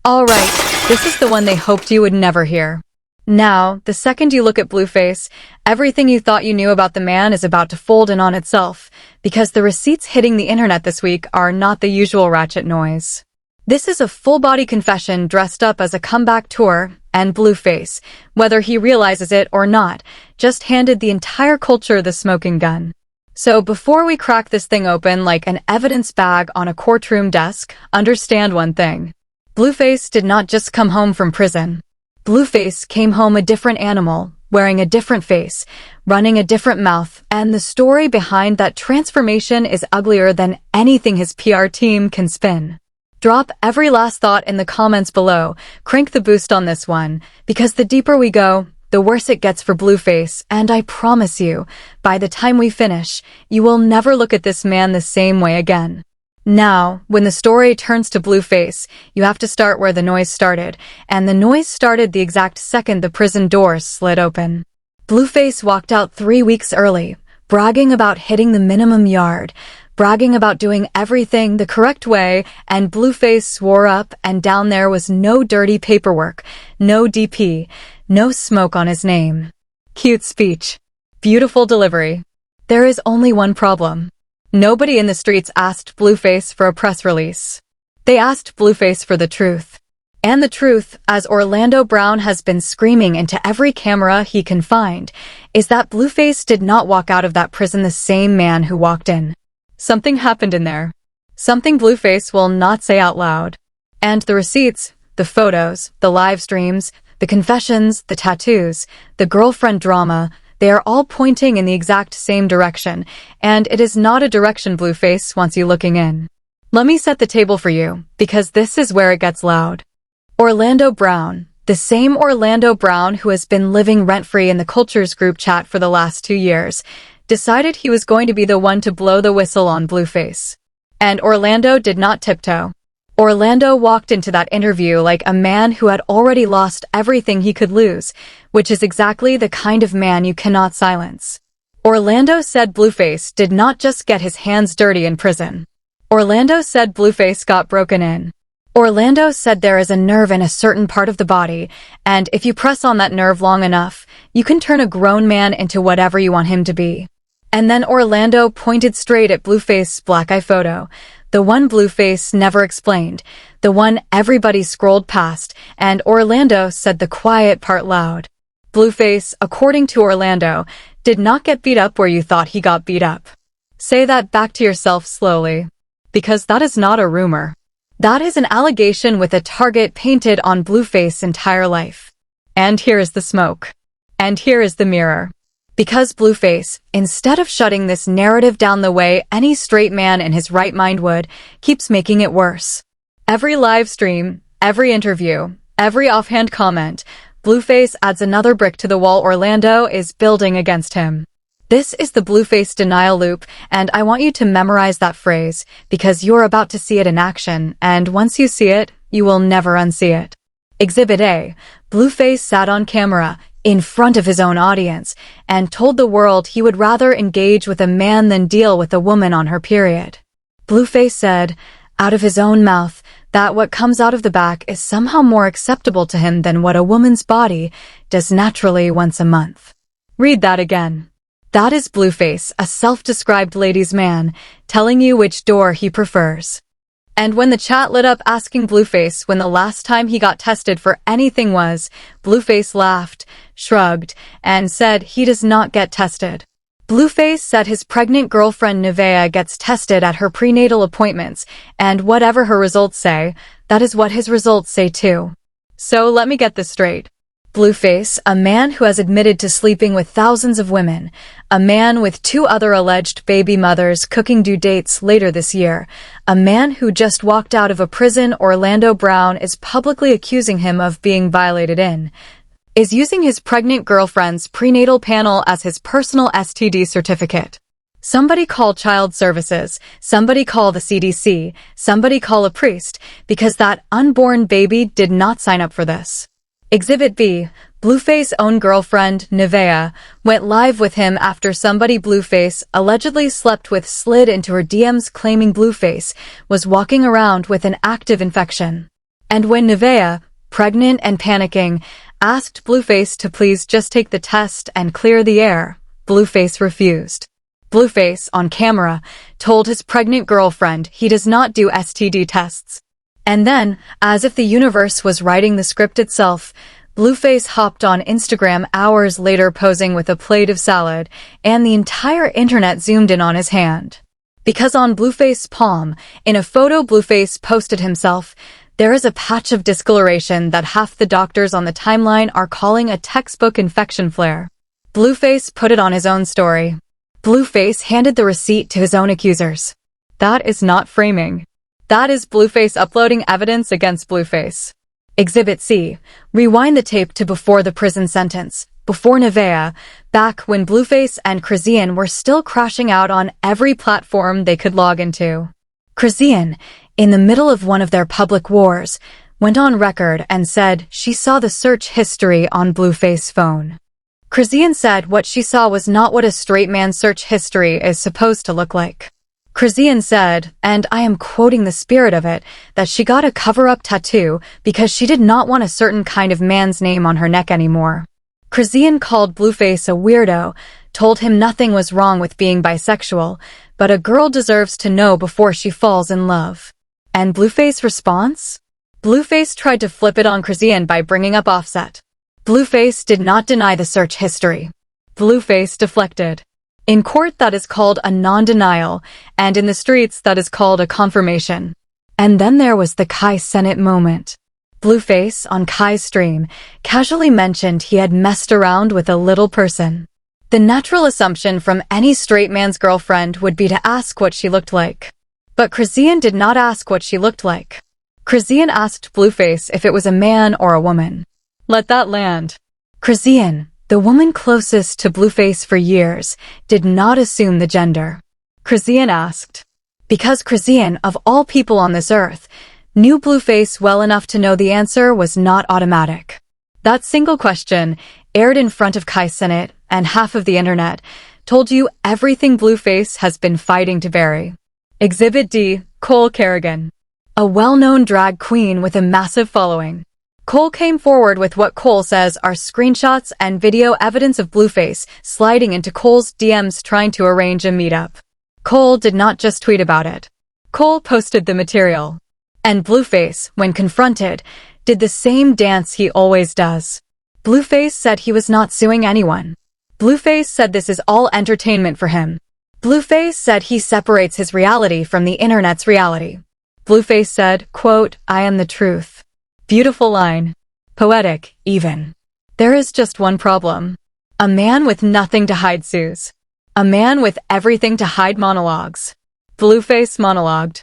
Alright, this is the one they hoped you would never hear. Now, the second you look at Blueface, everything you thought you knew about the man is about to fold in on itself, because the receipts hitting the internet this week are not the usual ratchet noise. This is a full-body confession dressed up as a comeback tour, and Blueface, whether he realizes it or not, just handed the entire culture the smoking gun. So before we crack this thing open like an evidence bag on a courtroom desk, understand one thing. Blueface did not just come home from prison. Blueface came home a different animal, wearing a different face, running a different mouth, and the story behind that transformation is uglier than anything his PR team can spin. Drop every last thought in the comments below, crank the boost on this one, because the deeper we go, the worse it gets for Blueface, and I promise you, by the time we finish, you will never look at this man the same way again. Now, when the story turns to Blueface, you have to start where the noise started, and the noise started the exact second the prison doors slid open. Blueface walked out 3 weeks early, bragging about hitting the minimum yard, bragging about doing everything the correct way, and Blueface swore up and down there was no dirty paperwork, no DP, no smoke on his name. Cute speech. Beautiful delivery. There is only one problem. Nobody in the streets asked Blueface for a press release. They asked Blueface for the truth. And the truth, as Orlando Brown has been screaming into every camera he can find, is that Blueface did not walk out of that prison the same man who walked in. Something happened in there. Something Blueface will not say out loud. And the receipts, the photos, the live streams, the confessions, the tattoos, the girlfriend drama, they are all pointing in the exact same direction, and it is not a direction Blueface wants you looking in. Let me set the table for you, because this is where it gets loud. Orlando Brown, the same Orlando Brown who has been living rent-free in the Cultures group chat for the last 2 years, decided he was going to be the one to blow the whistle on Blueface. And Orlando did not tiptoe. Orlando walked into that interview like a man who had already lost everything he could lose, which is exactly the kind of man you cannot silence. Orlando said Blueface did not just get his hands dirty in prison. Orlando said Blueface got broken in. Orlando said there is a nerve in a certain part of the body, and if you press on that nerve long enough, you can turn a grown man into whatever you want him to be. And then Orlando pointed straight at Blueface's black eye photo, the one Blueface never explained, the one everybody scrolled past, and Orlando said the quiet part loud. Blueface, according to Orlando, did not get beat up where you thought he got beat up. Say that back to yourself slowly. Because that is not a rumor. That is an allegation with a target painted on Blueface's entire life. And here is the smoke. And here is the mirror. Because Blueface, instead of shutting this narrative down the way any straight man in his right mind would, keeps making it worse. Every live stream, every interview, every offhand comment, Blueface adds another brick to the wall Orlando is building against him. This is the Blueface denial loop, and I want you to memorize that phrase, because you're about to see it in action, and once you see it, you will never unsee it. Exhibit A. Blueface sat on camera, in front of his own audience, and told the world he would rather engage with a man than deal with a woman on her period. Blueface said, out of his own mouth, that what comes out of the back is somehow more acceptable to him than what a woman's body does naturally once a month. Read that again. That is Blueface, a self-described ladies' man, telling you which door he prefers. And when the chat lit up asking Blueface when the last time he got tested for anything was, Blueface laughed, shrugged, and said he does not get tested. Blueface said his pregnant girlfriend Neveah gets tested at her prenatal appointments, and whatever her results say, that is what his results say too. So let me get this straight. Blueface, a man who has admitted to sleeping with thousands of women, a man with 2 other alleged baby mothers cooking due dates later this year, a man who just walked out of a prison Orlando Brown is publicly accusing him of being violated in, is using his pregnant girlfriend's prenatal panel as his personal STD certificate. Somebody call child services, somebody call the CDC, somebody call a priest, because that unborn baby did not sign up for this. Exhibit B. Blueface's own girlfriend, Neveah, went live with him after somebody Blueface allegedly slept with slid into her DMs claiming Blueface was walking around with an active infection. And when Neveah, pregnant and panicking, asked Blueface to please just take the test and clear the air, Blueface refused. Blueface, on camera, told his pregnant girlfriend he does not do STD tests. And then, as if the universe was writing the script itself, Blueface hopped on Instagram hours later posing with a plate of salad, and the entire internet zoomed in on his hand. Because on Blueface's palm, in a photo Blueface posted himself, there is a patch of discoloration that half the doctors on the timeline are calling a textbook infection flare. Blueface put it on his own story. Blueface handed the receipt to his own accusers. That is not framing. That is Blueface uploading evidence against Blueface. Exhibit C. Rewind the tape to before the prison sentence, before Neveah, back when Blueface and Chrisean were still crashing out on every platform they could log into. Chrisean, in the middle of one of their public wars, went on record and said she saw the search history on Blueface's phone. Chrisean said what she saw was not what a straight man's search history is supposed to look like. Chrisean said, and I am quoting the spirit of it, that she got a cover-up tattoo because she did not want a certain kind of man's name on her neck anymore. Chrisean called Blueface a weirdo, told him nothing was wrong with being bisexual, but a girl deserves to know before she falls in love. And Blueface's response? Blueface tried to flip it on Chrisean by bringing up Offset. Blueface did not deny the search history. Blueface deflected. In court that is called a non-denial, and in the streets that is called a confirmation. And then there was the Kai Cenat moment. Blueface, on Kai's stream, casually mentioned he had messed around with a little person. The natural assumption from any straight man's girlfriend would be to ask what she looked like. But Chrisean did not ask what she looked like. Chrisean asked Blueface if it was a man or a woman. Let that land. Chrisean, the woman closest to Blueface for years, did not assume the gender. Chrisean asked. Because Chrisean, of all people on this earth, knew Blueface well enough to know the answer was not automatic. That single question, aired in front of Kai Cenat and half of the internet, told you everything Blueface has been fighting to bury. Exhibit D. Cole Carrigan. A well-known drag queen with a massive following. Cole came forward with what Cole says are screenshots and video evidence of Blueface sliding into Cole's DMs trying to arrange a meetup. Cole did not just tweet about it. Cole posted the material. And Blueface, when confronted, did the same dance he always does. Blueface said he was not suing anyone. Blueface said this is all entertainment for him. Blueface said he separates his reality from the internet's reality. Blueface said, quote, I am the truth. Beautiful line. Poetic, even. There is just one problem. A man with nothing to hide sues. A man with everything to hide monologues. Blueface monologued.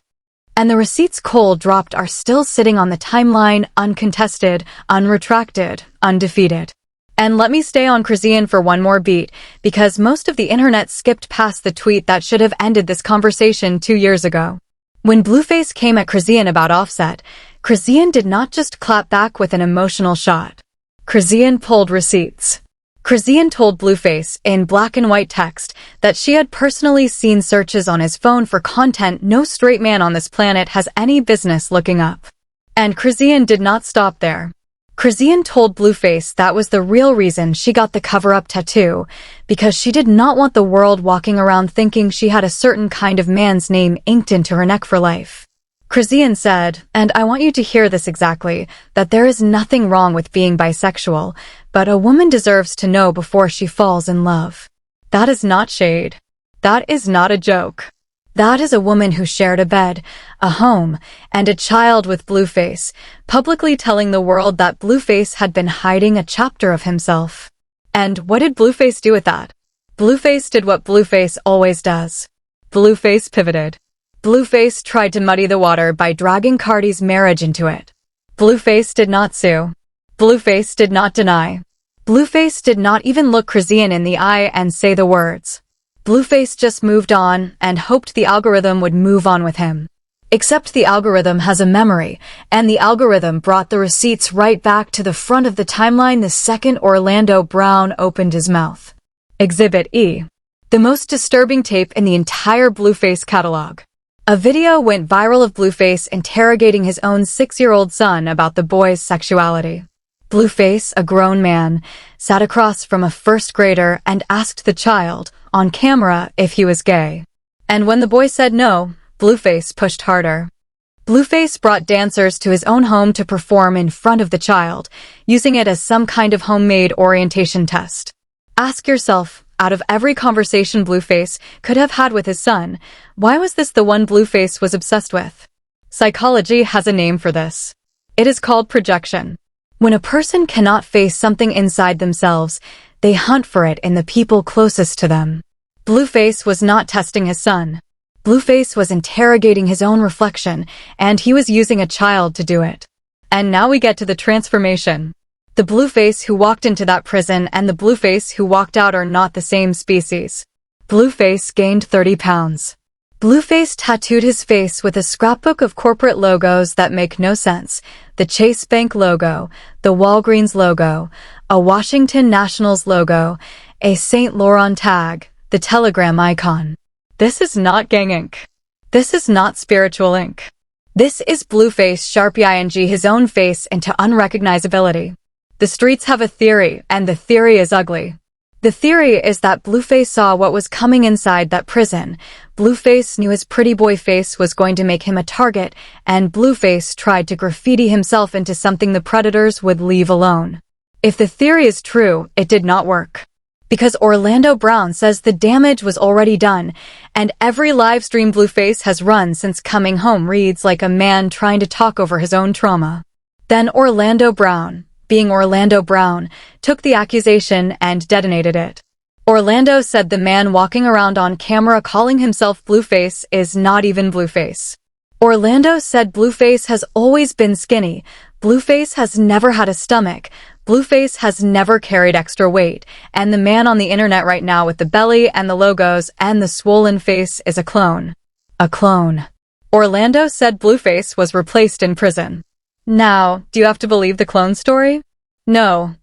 And the receipts Cole dropped are still sitting on the timeline, uncontested, unretracted, undefeated. And let me stay on Chrisean for one more beat, because most of the internet skipped past the tweet that should have ended this conversation 2 years ago. When Blueface came at Chrisean about Offset, Chrisean did not just clap back with an emotional shot. Chrisean pulled receipts. Chrisean told Blueface, in black and white text, that she had personally seen searches on his phone for content no straight man on this planet has any business looking up. And Chrisean did not stop there. Chrisean told Blueface that was the real reason she got the cover-up tattoo, because she did not want the world walking around thinking she had a certain kind of man's name inked into her neck for life. Chrisean said, and I want you to hear this exactly, that there is nothing wrong with being bisexual, but a woman deserves to know before she falls in love. That is not shade. That is not a joke. That is a woman who shared a bed, a home, and a child with Blueface, publicly telling the world that Blueface had been hiding a chapter of himself. And what did Blueface do with that? Blueface did what Blueface always does. Blueface pivoted. Blueface tried to muddy the water by dragging Cardi's marriage into it. Blueface did not sue. Blueface did not deny. Blueface did not even look Chrisean in the eye and say the words. Blueface just moved on and hoped the algorithm would move on with him. Except the algorithm has a memory, and the algorithm brought the receipts right back to the front of the timeline the second Orlando Brown opened his mouth. Exhibit E. The most disturbing tape in the entire Blueface catalog. A video went viral of Blueface interrogating his own 6-year-old son about the boy's sexuality. Blueface, a grown man, sat across from a first grader and asked the child, on camera, if he was gay. And when the boy said no, Blueface pushed harder. Blueface brought dancers to his own home to perform in front of the child, using it as some kind of homemade orientation test. Ask yourself, out of every conversation Blueface could have had with his son, why was this the one Blueface was obsessed with? Psychology has a name for this. It is called projection. When a person cannot face something inside themselves, they hunt for it in the people closest to them. Blueface was not testing his son. Blueface was interrogating his own reflection, and he was using a child to do it. And now we get to the transformation. The Blueface who walked into that prison and the Blueface who walked out are not the same species. Blueface gained 30 pounds. Blueface tattooed his face with a scrapbook of corporate logos that make no sense. The Chase Bank logo, the Walgreens logo, a Washington Nationals logo, a St. Laurent tag, the Telegram icon. This is not gang ink. This is not spiritual ink. This is Blueface Sharpie ing his own face into unrecognizability. The streets have a theory, and the theory is ugly. The theory is that Blueface saw what was coming inside that prison. Blueface knew his pretty boy face was going to make him a target, and Blueface tried to graffiti himself into something the predators would leave alone. If the theory is true, it did not work. Because Orlando Brown says the damage was already done, and every live stream Blueface has run since coming home reads like a man trying to talk over his own trauma. Then Orlando Brown, being Orlando Brown, took the accusation and detonated it. Orlando said the man walking around on camera calling himself Blueface is not even Blueface. Orlando said Blueface has always been skinny. Blueface has never had a stomach. Blueface has never carried extra weight, and the man on the internet right now with the belly and the logos and the swollen face is a clone. A clone. Orlando said Blueface was replaced in prison. Now, do you have to believe the clone story? No.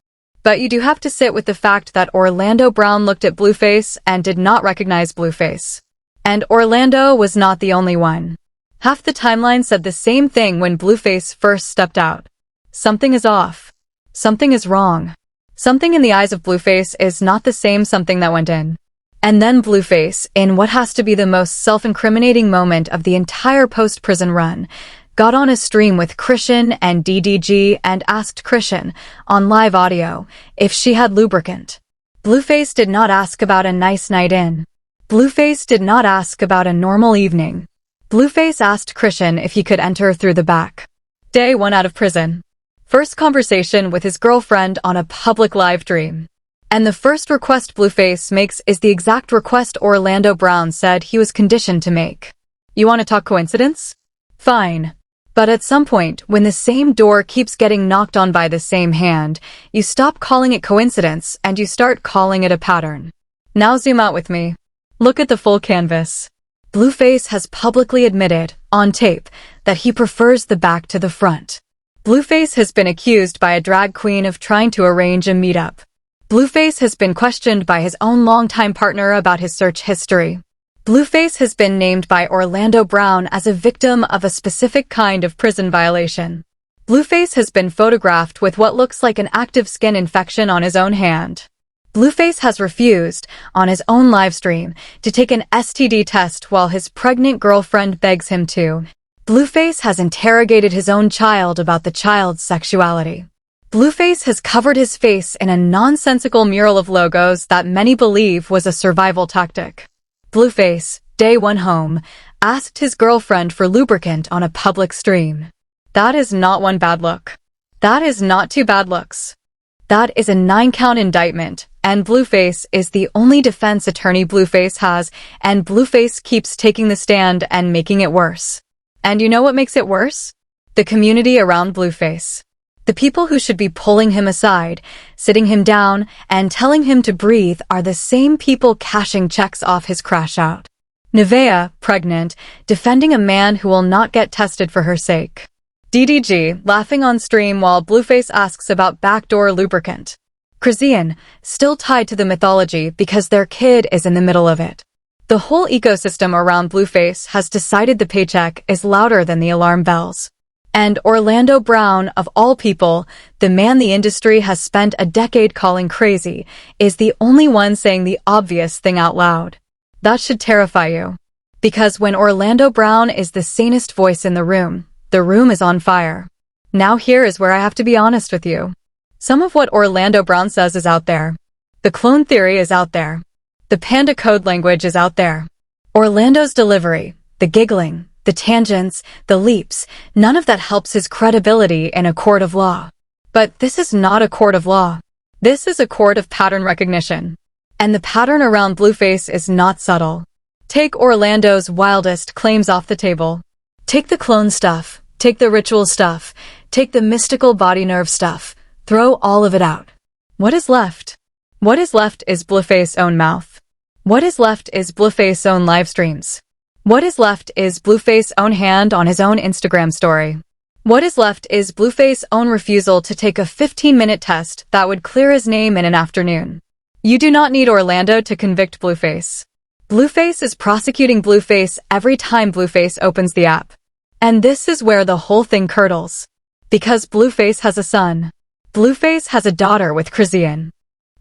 But you do have to sit with the fact that Orlando Brown looked at Blueface and did not recognize Blueface. And Orlando was not the only one. Half the timeline said the same thing when Blueface first stepped out. Something is off. Something is wrong. Something in the eyes of Blueface is not the same something that went in. And then Blueface, in what has to be the most self-incriminating moment of the entire post-prison run, got on a stream with Chrisean and DDG and asked Chrisean, on live audio, if she had lubricant. Blueface did not ask about a nice night in. Blueface did not ask about a normal evening. Blueface asked Chrisean if he could enter through the back. Day 1 out of prison. First conversation with his girlfriend on a public live stream. And the first request Blueface makes is the exact request Orlando Brown said he was conditioned to make. You want to talk coincidence? Fine. But at some point, when the same door keeps getting knocked on by the same hand, you stop calling it coincidence and you start calling it a pattern. Now zoom out with me. Look at the full canvas. Blueface has publicly admitted, on tape, that he prefers the back to the front. Blueface has been accused by a drag queen of trying to arrange a meetup. Blueface has been questioned by his own longtime partner about his search history. Blueface has been named by Orlando Brown as a victim of a specific kind of prison violation. Blueface has been photographed with what looks like an active skin infection on his own hand. Blueface has refused, on his own livestream, to take an STD test while his pregnant girlfriend begs him to. Blueface has interrogated his own child about the child's sexuality. Blueface has covered his face in a nonsensical mural of logos that many believe was a survival tactic. Blueface, day 1 home, asked his girlfriend for lubricant on a public stream. That is not one bad look. That is not 2 bad looks. That is a 9-count indictment, and Blueface is the only defense attorney Blueface has, and Blueface keeps taking the stand and making it worse. And you know what makes it worse? The community around Blueface. The people who should be pulling him aside, sitting him down, and telling him to breathe are the same people cashing checks off his crash out. Neveah, pregnant, defending a man who will not get tested for her sake. DDG, laughing on stream while Blueface asks about backdoor lubricant. Chrisean, still tied to the mythology because their kid is in the middle of it. The whole ecosystem around Blueface has decided the paycheck is louder than the alarm bells. And Orlando Brown, of all people, the man the industry has spent a decade calling crazy, is the only one saying the obvious thing out loud. That should terrify you. Because when Orlando Brown is the sanest voice in the room is on fire. Now here is where I have to be honest with you. Some of what Orlando Brown says is out there. The clone theory is out there. The panda code language is out there. Orlando's delivery, the giggling, the tangents, the leaps, none of that helps his credibility in a court of law. But this is not a court of law. This is a court of pattern recognition. And the pattern around Blueface is not subtle. Take Orlando's wildest claims off the table. Take the clone stuff. Take the ritual stuff. Take the mystical body nerve stuff. Throw all of it out. What is left? What is left is Blueface's own mouth. What is left is Blueface's own live streams. What is left is Blueface's own hand on his own Instagram story. What is left is Blueface's own refusal to take a 15-minute test that would clear his name in an afternoon. You do not need Orlando to convict Blueface. Blueface is prosecuting Blueface every time Blueface opens the app. And this is where the whole thing curdles. Because Blueface has a son. Blueface has a daughter with Chrisean.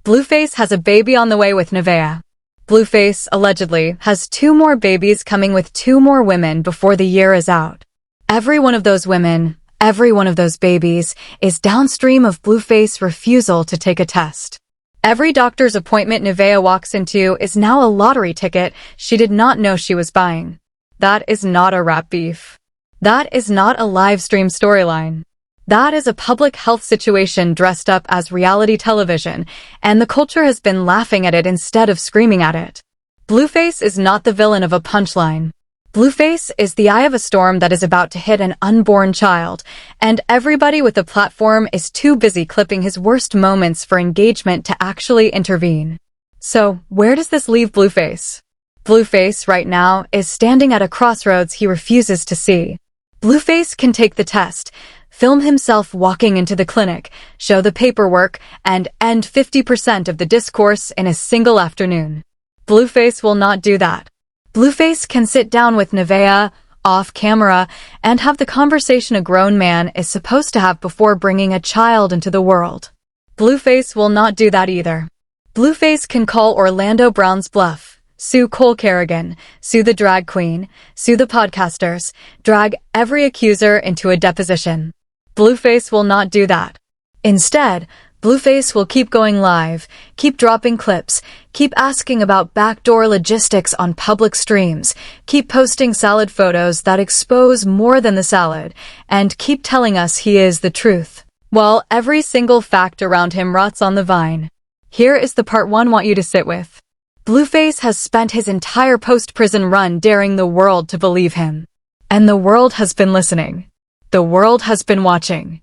Blueface has a baby on the way with Neveah. Blueface, allegedly, has 2 more babies coming with 2 more women before the year is out. Every one of those women, every one of those babies, is downstream of Blueface's refusal to take a test. Every doctor's appointment Neveah walks into is now a lottery ticket she did not know she was buying. That is not a rap beef. That is not a live stream storyline. That is a public health situation dressed up as reality television, and the culture has been laughing at it instead of screaming at it. Blueface is not the villain of a punchline. Blueface is the eye of a storm that is about to hit an unborn child, and everybody with a platform is too busy clipping his worst moments for engagement to actually intervene. So, where does this leave Blueface? Blueface, right now, is standing at a crossroads he refuses to see. Blueface can take the test, film himself walking into the clinic, show the paperwork, and end 50% of the discourse in a single afternoon. Blueface will not do that. Blueface can sit down with Neveah, off camera, and have the conversation a grown man is supposed to have before bringing a child into the world. Blueface will not do that either. Blueface can call Orlando Brown's bluff. Sue Cole Carrigan, sue the drag queen, sue the podcasters, drag every accuser into a deposition. Blueface will not do that. Instead, Blueface will keep going live, keep dropping clips, keep asking about backdoor logistics on public streams, keep posting salad photos that expose more than the salad, and keep telling us he is the truth, while every single fact around him rots on the vine. Here is the part 1 want you to sit with. Blueface has spent his entire post-prison run daring the world to believe him. And the world has been listening. The world has been watching.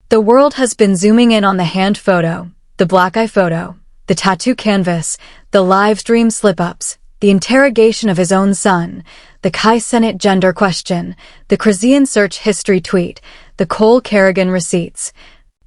The world has been zooming in on the hand photo, the black eye photo, the tattoo canvas, the live stream slip-ups, the interrogation of his own son, the Kai Cenat gender question, the Chrisean search history tweet, the Cole Carrigan receipts,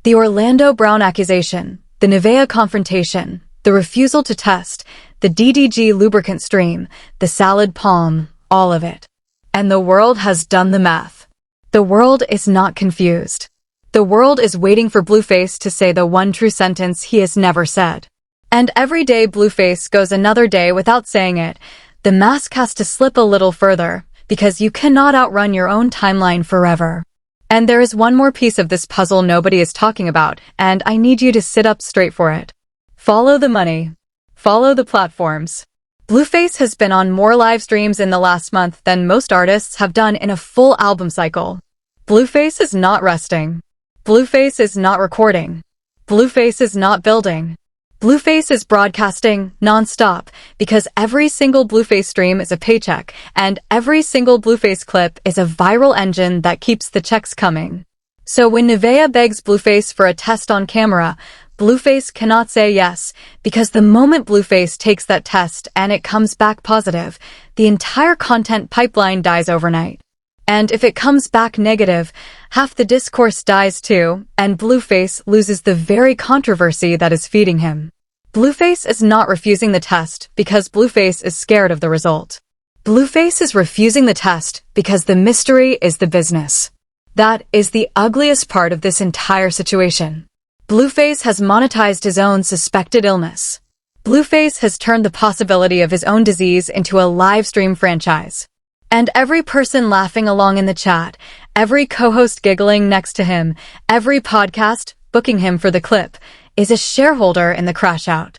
the Orlando Brown accusation, the Neveah confrontation, the refusal to test, the DDG lubricant stream, the salad palm, all of it. And the world has done the math. The world is not confused. The world is waiting for Blueface to say the one true sentence he has never said. And every day Blueface goes another day without saying it, the mask has to slip a little further, because you cannot outrun your own timeline forever. And there is one more piece of this puzzle nobody is talking about, and I need you to sit up straight for it. Follow the money. Follow the platforms. Blueface has been on more live streams in the last month than most artists have done in a full album cycle. Blueface is not resting. Blueface is not recording. Blueface is not building. Blueface is broadcasting non-stop because every single Blueface stream is a paycheck and every single Blueface clip is a viral engine that keeps the checks coming. So when Neveah begs Blueface for a test on camera, Blueface cannot say yes, because the moment Blueface takes that test and it comes back positive, the entire content pipeline dies overnight. And if it comes back negative, half the discourse dies too, and Blueface loses the very controversy that is feeding him. Blueface is not refusing the test because Blueface is scared of the result. Blueface is refusing the test because the mystery is the business. That is the ugliest part of this entire situation. Blueface has monetized his own suspected illness. Blueface has turned the possibility of his own disease into a livestream franchise. And every person laughing along in the chat, every co-host giggling next to him, every podcast booking him for the clip, is a shareholder in the crash out.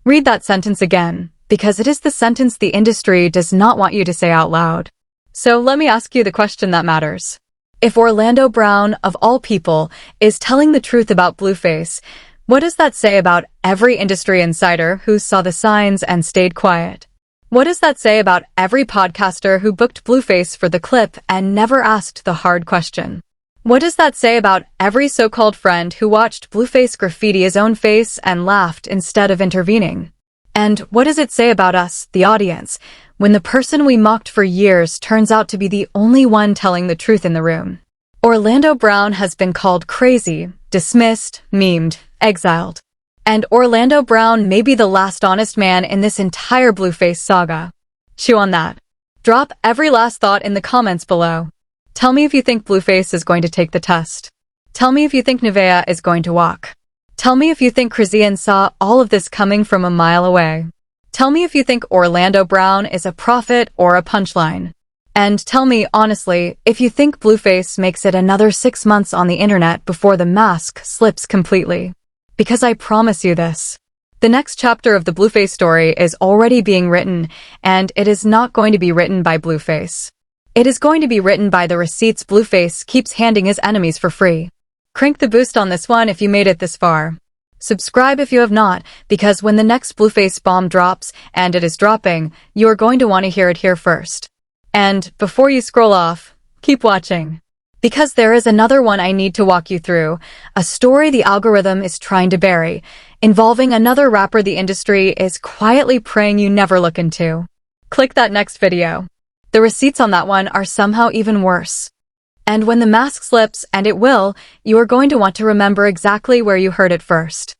Read that sentence again, because it is the sentence the industry does not want you to say out loud. So let me ask you the question that matters. If Orlando Brown, of all people, is telling the truth about Blueface, what does that say about every industry insider who saw the signs and stayed quiet? What does that say about every podcaster who booked Blueface for the clip and never asked the hard question? What does that say about every so-called friend who watched Blueface graffiti his own face and laughed instead of intervening? And what does it say about us, the audience, when the person we mocked for years turns out to be the only one telling the truth in the room? Orlando Brown has been called crazy, dismissed, memed, exiled. And Orlando Brown may be the last honest man in this entire Blueface saga. Chew on that. Drop every last thought in the comments below. Tell me if you think Blueface is going to take the test. Tell me if you think Neveah is going to walk. Tell me if you think Chrisean saw all of this coming from a mile away. Tell me if you think Orlando Brown is a prophet or a punchline. And tell me, honestly, if you think Blueface makes it another 6 months on the internet before the mask slips completely. Because I promise you this. The next chapter of the Blueface story is already being written, and it is not going to be written by Blueface. It is going to be written by the receipts Blueface keeps handing his enemies for free. Crank the boost on this one if you made it this far. Subscribe if you have not, because when the next Blueface bomb drops, and it is dropping, you are going to want to hear it here first. And before you scroll off, keep watching. Because there is another one I need to walk you through, a story the algorithm is trying to bury, involving another rapper the industry is quietly praying you never look into. Click that next video. The receipts on that one are somehow even worse. And when the mask slips, and it will, you are going to want to remember exactly where you heard it first.